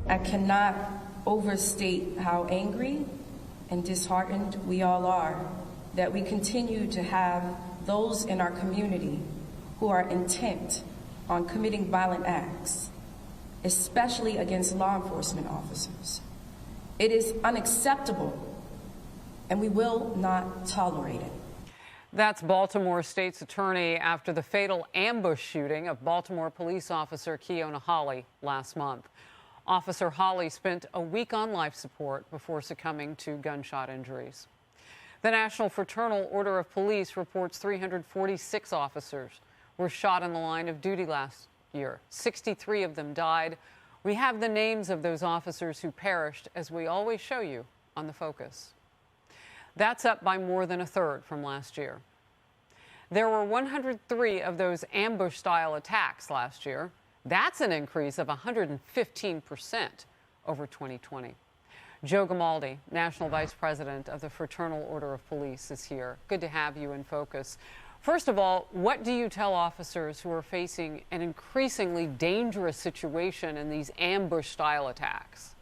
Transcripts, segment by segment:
I cannot overstate how angry and disheartened we all are that we continue to have those in our community who are intent on committing violent acts, especially against law enforcement officers. It is unacceptable, and we will not tolerate it. That's Baltimore State's attorney after the fatal ambush shooting of Baltimore police officer Keona Hawley last month. Officer Hawley spent a week on life support before succumbing to gunshot injuries. The National Fraternal Order of Police reports 346 officers were shot in the line of duty last year. 63 of them died. We have the names of those officers who perished, as we always show you on the Focus. That's up by more than a third from last year. There were 103 of those ambush-style attacks last year. That's an increase of 115% over 2020. Joe Gamaldi, National Vice President of the Fraternal Order of Police, is here. Good to have you in Focus. First of all, what do you tell officers who are facing an increasingly dangerous situation in these ambush-style attacks?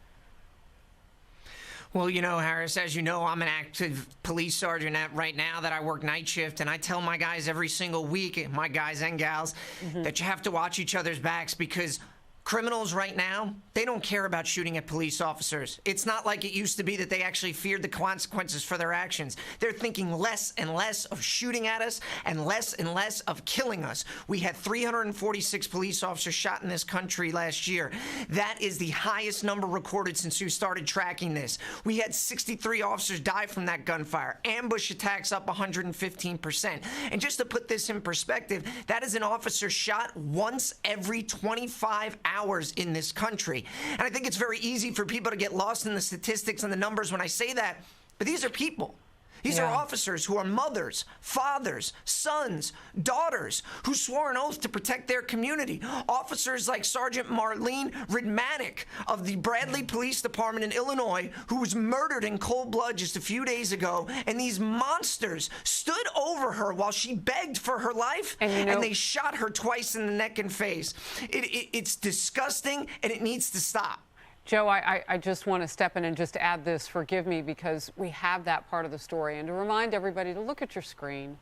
Well, you know, Harris, as you know, I'm an active police sergeant right now that I work night shift, and I tell my guys every single week, my guys and gals, that you have to watch each other's backs, because criminals right now, they don't care about shooting at police officers. It's not like it used to be that they actually feared the consequences for their actions. They're thinking less and less of shooting at us and less of killing us. We had 346 police officers shot in this country last year. That is the highest number recorded since we started tracking this. We had 63 officers die from that gunfire. Ambush attacks up 115%. And just to put this in perspective, that is an officer shot once every 25 hours in this country. And I think it's very easy for people to get lost in the statistics and the numbers when I say that, but these are people. These are officers who are mothers, fathers, sons, daughters, who swore an oath to protect their community. Officers like Sergeant Marlene Ridmanick of the Bradley Police Department in Illinois, who was murdered in cold blood just a few days ago, and these monsters stood over her while she begged for her life, and they shot her twice in the neck and face. It's disgusting, and it needs to stop. Joe, I just want to step in and just add this, forgive me, because we have that part of the story, and to remind everybody to look at your screen,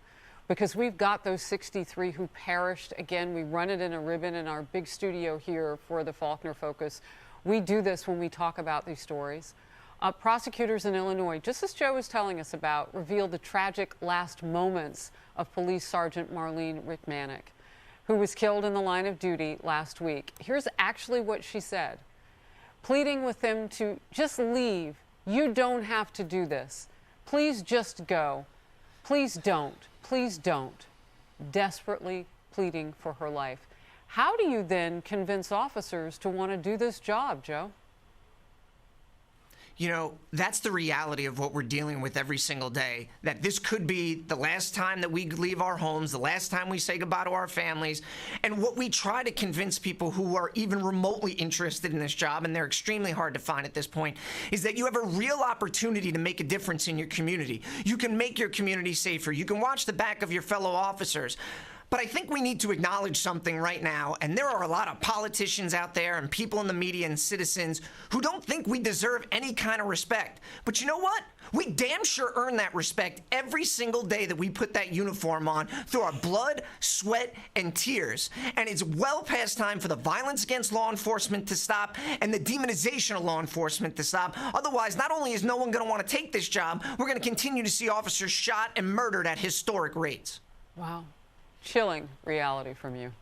because we've got those 63 who perished. Again, we run it in a ribbon in our big studio here for the Faulkner Focus. We do this when we talk about these stories. Prosecutors in Illinois, just as Joe was telling us about, revealed the tragic last moments of Police Sergeant Marlene Ridmanick, who was killed in the line of duty last week. Here's actually what she said, pleading with them to just leave. You don't have to do this. Please just go. Please don't. Please don't. Desperately pleading for her life. How do you then convince officers to want to do this job, Joe? You know, that's the reality of what we're dealing with every single day, that this could be the last time that we leave our homes, the last time we say goodbye to our families. And what we try to convince people who are even remotely interested in this job, and they're extremely hard to find at this point, is that you have a real opportunity to make a difference in your community. You can make your community safer. You can watch the back of your fellow officers. But I think we need to acknowledge something right now, and there are a lot of politicians out there and people in the media and citizens who don't think we deserve any kind of respect. But you know what? We damn sure earn that respect every single day that we put that uniform on through our blood, sweat, and tears. And it's well past time for the violence against law enforcement to stop and the demonization of law enforcement to stop. Otherwise, not only is no one going to want to take this job, we're going to continue to see officers shot and murdered at historic rates. Wow. Chilling reality from you.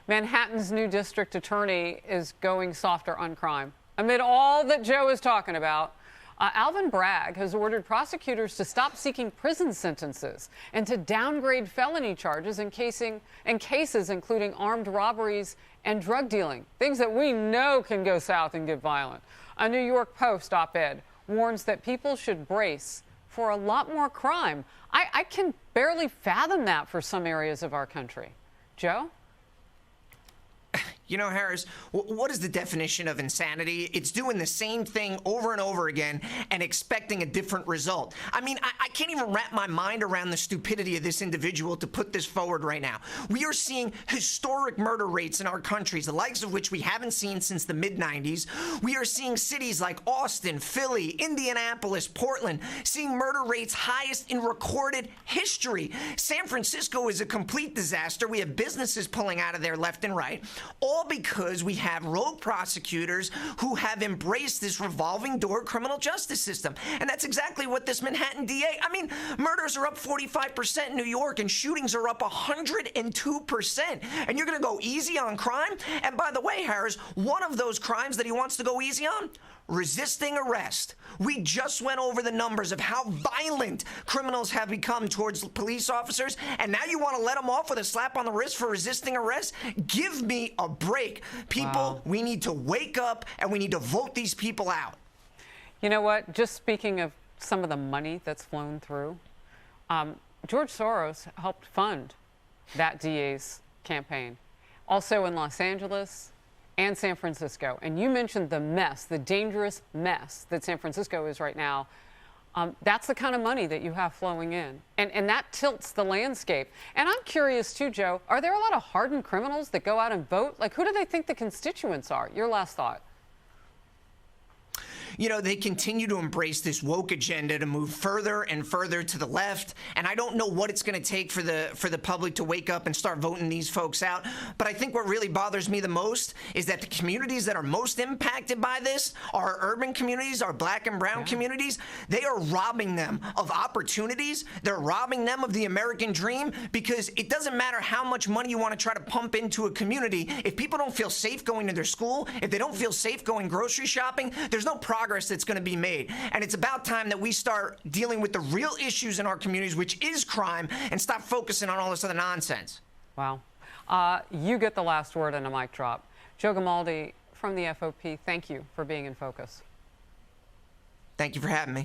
Manhattan's new district attorney is going softer on crime. Amid all that Joe is talking about, Alvin Bragg has ordered prosecutors to stop seeking prison sentences and to downgrade felony charges in cases including armed robberies and drug dealing, things that we know can go south and get violent. A New York Post op-ed warns that people should brace for a lot more crime. I can barely fathom that for some areas of our country. Joe? You know, Harris, what is the definition of insanity? It's doing the same thing over and over again and expecting a different result. I mean, I can't even wrap my mind around the stupidity of this individual to put this forward right now. We are seeing historic murder rates in our countries, the likes of which we haven't seen since the mid-90s. We are seeing cities like Austin, Philly, Indianapolis, Portland, seeing murder rates highest in recorded history. San Francisco is a complete disaster. We have businesses pulling out of there left and right. All because we have rogue prosecutors who have embraced this revolving door criminal justice system. And that's exactly what this Manhattan DA, I mean, murders are up 45% in New York and shootings are up 102%. And you're going to go easy on crime? And by the way, Harris, one of those crimes that he wants to go easy on? Resisting arrest. We just went over the numbers of how violent criminals have become towards police officers, and now you want to let them off with a slap on the wrist for resisting arrest? Give me a break. People, we need to wake up, and we need to vote these people out. You know what? Just speaking of some of the money that's flown through, George Soros helped fund that DA's campaign. Also in Los Angeles and San Francisco. And you mentioned the mess, the dangerous mess that San Francisco is right now. That's the kind of money that you have flowing in. And that tilts the landscape. And I'm curious too, Joe, are there a lot of hardened criminals that go out and vote? Like, who do they think the constituents are? Your last thought. You know, they continue to embrace this woke agenda to move further and further to the left, and I don't know what it's going to take for the public to wake up and start voting these folks out. But I think what really bothers me the most is that the communities that are most impacted by this, our urban communities, our black and brown communities, they are robbing them of opportunities. They're robbing them of the American dream, because it doesn't matter how much money you want to try to pump into a community. If people don't feel safe going to their school, if they don't feel safe going grocery shopping, there's no progress that's going to be made. And it's about time that we start dealing with the real issues in our communities, which is crime, and stop focusing on all this other nonsense. Wow. You get the last word in a mic drop. Joe Gamaldi from the FOP, thank you for being in focus. Thank you for having me.